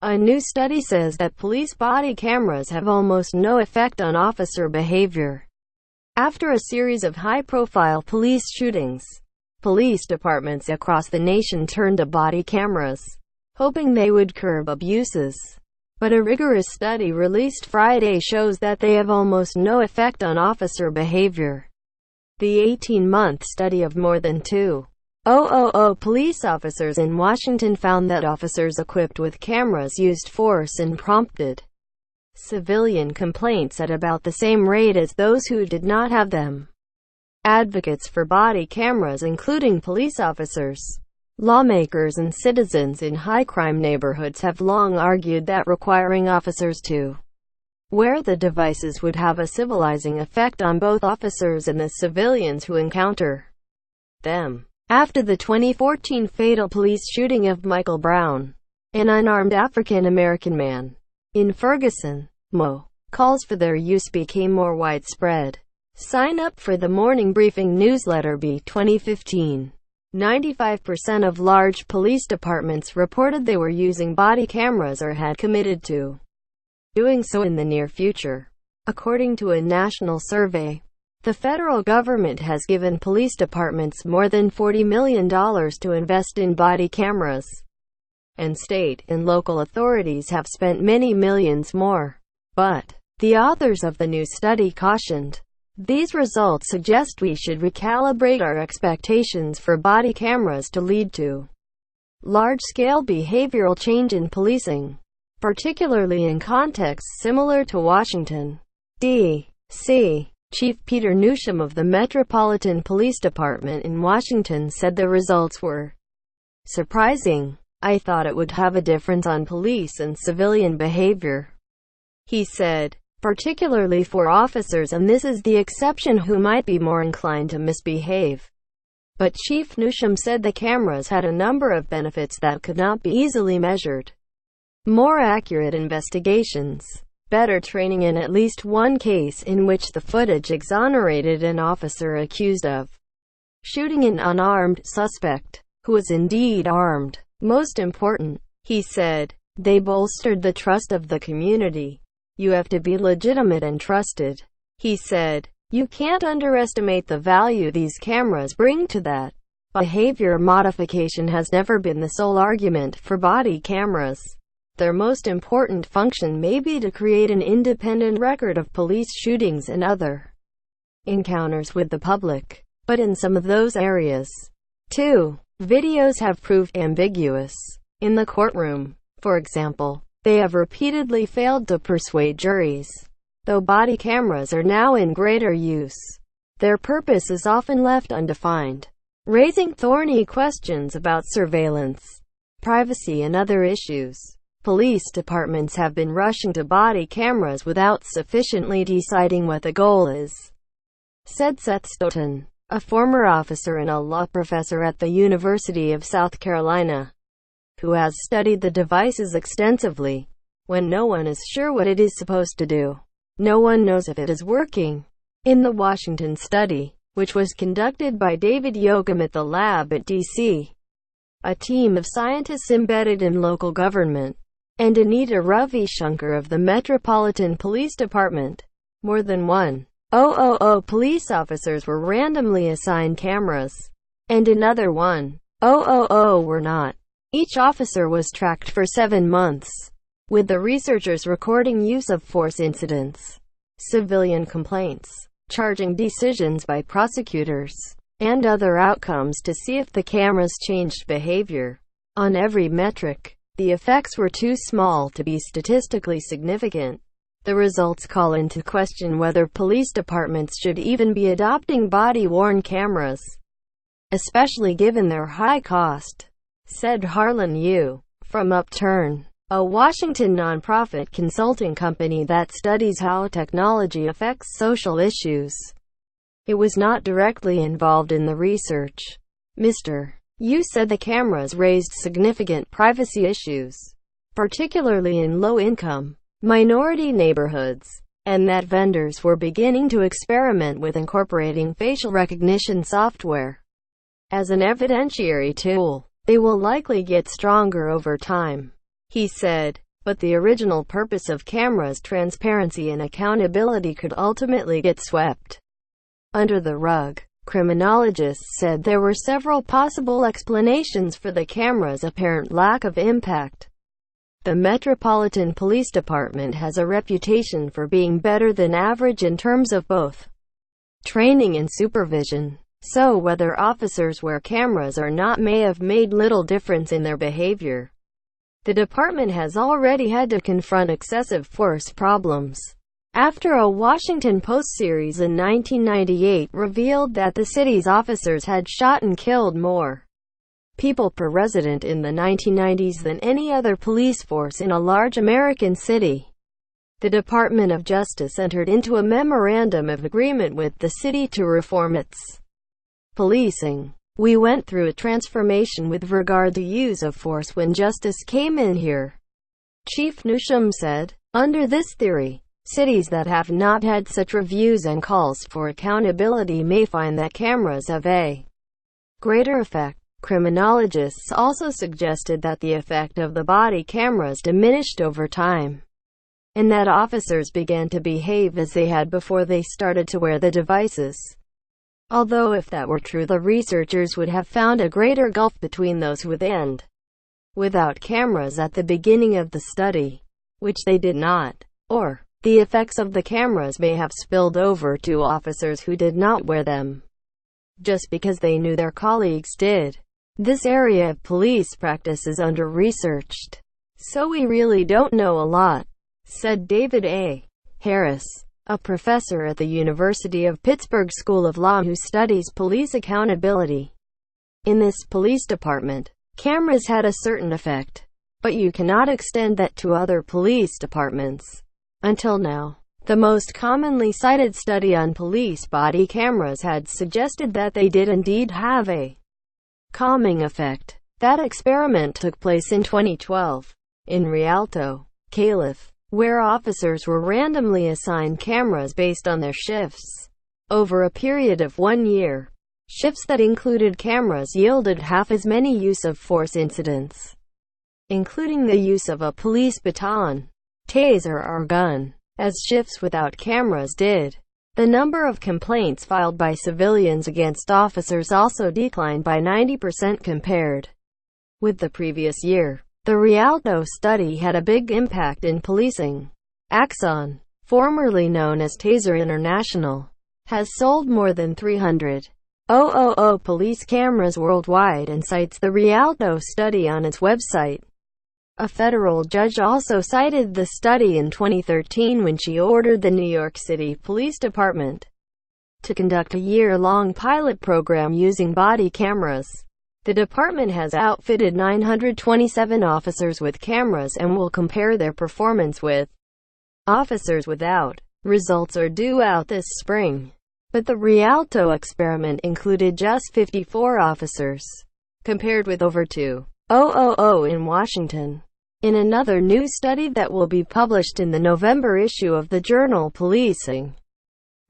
A new study says that police body cameras have almost no effect on officer behavior. After a series of high-profile police shootings, police departments across the nation turned to body cameras, hoping they would curb abuses. But a rigorous study released Friday shows that they have almost no effect on officer behavior. The 18-month study of more than 2,000 police officers in Washington found that officers equipped with cameras used force and prompted civilian complaints at about the same rate as those who did not have them. Advocates for body cameras, including police officers, lawmakers, and citizens in high-crime neighborhoods, have long argued that requiring officers to wear the devices would have a civilizing effect on both officers and the civilians who encounter them. After the 2014 fatal police shooting of Michael Brown, an unarmed African-American man, in Ferguson, Mo, calls for their use became more widespread. Sign up for the Morning Briefing newsletter by 2015. 95% of large police departments reported they were using body cameras or had committed to doing so in the near future. According to a national survey, the federal government has given police departments more than $40 million to invest in body cameras, and state and local authorities have spent many millions more. But the authors of the new study cautioned, these results suggest we should recalibrate our expectations for body cameras to lead to large-scale behavioral change in policing, particularly in contexts similar to Washington, D.C. Chief Peter Newsham of the Metropolitan Police Department in Washington said the results were surprising. "I thought it would have a difference on police and civilian behavior," he said, "particularly for officers, and this is the exception, who might be more inclined to misbehave." But Chief Newsham said the cameras had a number of benefits that could not be easily measured. More accurate investigations, better training, in at least one case in which the footage exonerated an officer accused of shooting an unarmed suspect, who was indeed armed. Most important, he said, they bolstered the trust of the community. "You have to be legitimate and trusted," he said. "You can't underestimate the value these cameras bring to that." Behavior modification has never been the sole argument for body cameras. Their most important function may be to create an independent record of police shootings and other encounters with the public. But in some of those areas, too, videos have proved ambiguous. In the courtroom, for example, they have repeatedly failed to persuade juries. Though body cameras are now in greater use, their purpose is often left undefined, raising thorny questions about surveillance, privacy, and other issues. Police departments have been rushing to body cameras without sufficiently deciding what the goal is, said Seth Stoughton, a former officer and a law professor at the University of South Carolina, who has studied the devices extensively. "When no one is sure what it is supposed to do, no one knows if it is working." In the Washington study, which was conducted by David Yoakum at the lab at D.C., a team of scientists embedded in local government, and Anita Ravi-Shankar of the Metropolitan Police Department, more than 1,000 police officers were randomly assigned cameras, and another 1,000 were not. Each officer was tracked for 7 months, with the researchers recording use of force incidents, civilian complaints, charging decisions by prosecutors, and other outcomes to see if the cameras changed behavior. On every metric, the effects were too small to be statistically significant. The results call into question whether police departments should even be adopting body-worn cameras, especially given their high cost, said Harlan Yu, from Upturn, a Washington nonprofit consulting company that studies how technology affects social issues. It was not directly involved in the research. Mr. Yu said the cameras raised significant privacy issues, particularly in low-income, minority neighborhoods, and that vendors were beginning to experiment with incorporating facial recognition software as an evidentiary tool. They will likely get stronger over time, he said. But the original purpose of cameras, transparency and accountability, could ultimately get swept under the rug. Criminologists said there were several possible explanations for the camera's apparent lack of impact. The Metropolitan Police Department has a reputation for being better than average in terms of both training and supervision. So whether officers wear cameras or not may have made little difference in their behavior. The department has already had to confront excessive force problems after a Washington Post series in 1998 revealed that the city's officers had shot and killed more people per resident in the 1990s than any other police force in a large American city. The Department of Justice entered into a memorandum of agreement with the city to reform its policing. "We went through a transformation with regard to use of force when justice came in here," Chief Newsham said. Under this theory, cities that have not had such reviews and calls for accountability may find that cameras have a greater effect. Criminologists also suggested that the effect of the body cameras diminished over time, and that officers began to behave as they had before they started to wear the devices. Although if that were true, the researchers would have found a greater gulf between those with and without cameras at the beginning of the study, which they did not. Or, the effects of the cameras may have spilled over to officers who did not wear them, just because they knew their colleagues did. This area of police practice is under-researched, so we really don't know a lot, said David A. Harris, a professor at the University of Pittsburgh School of Law who studies police accountability. In this police department, cameras had a certain effect, but you cannot extend that to other police departments. Until now, the most commonly cited study on police body cameras had suggested that they did indeed have a calming effect. That experiment took place in 2012 in Rialto, Calif., where officers were randomly assigned cameras based on their shifts. Over a period of 1 year, shifts that included cameras yielded half as many use of force incidents, including the use of a police baton, taser or gun, as shifts without cameras did. The number of complaints filed by civilians against officers also declined by 90% compared with the previous year. The Rialto study had a big impact in policing. Axon, formerly known as Taser International, has sold more than 300,000 police cameras worldwide and cites the Rialto study on its website. A federal judge also cited the study in 2013 when she ordered the New York City Police Department to conduct a year-long pilot program using body cameras. The department has outfitted 927 officers with cameras and will compare their performance with officers without. Results are due out this spring. But the Rialto experiment included just 54 officers, compared with over 2,000 in Washington. In another new study that will be published in the November issue of the journal Policing,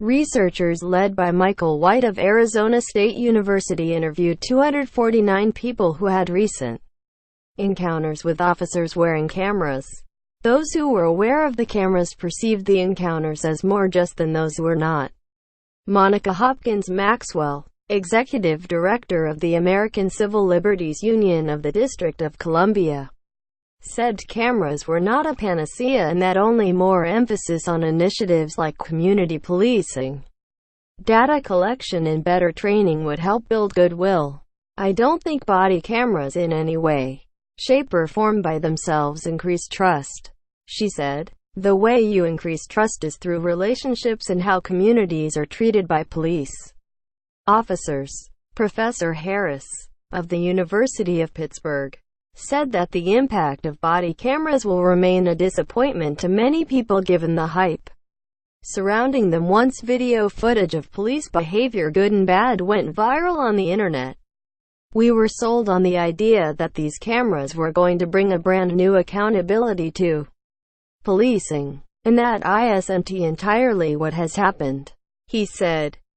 researchers led by Michael White of Arizona State University interviewed 249 people who had recent encounters with officers wearing cameras. Those who were aware of the cameras perceived the encounters as more just than those who were not. Monica Hopkins Maxwell, executive director of the American Civil Liberties Union of the District of Columbia, said cameras were not a panacea and that only more emphasis on initiatives like community policing, data collection and better training would help build goodwill. "I don't think body cameras in any way, shape or form by themselves increase trust," she said. "The way you increase trust is through relationships and how communities are treated by police officers." Professor Harris, of the University of Pittsburgh, said that the impact of body cameras will remain a disappointment to many people given the hype surrounding them once video footage of police behavior, good and bad, went viral on the internet. "We were sold on the idea that these cameras were going to bring a brand new accountability to policing, and that isn't entirely what has happened," he said.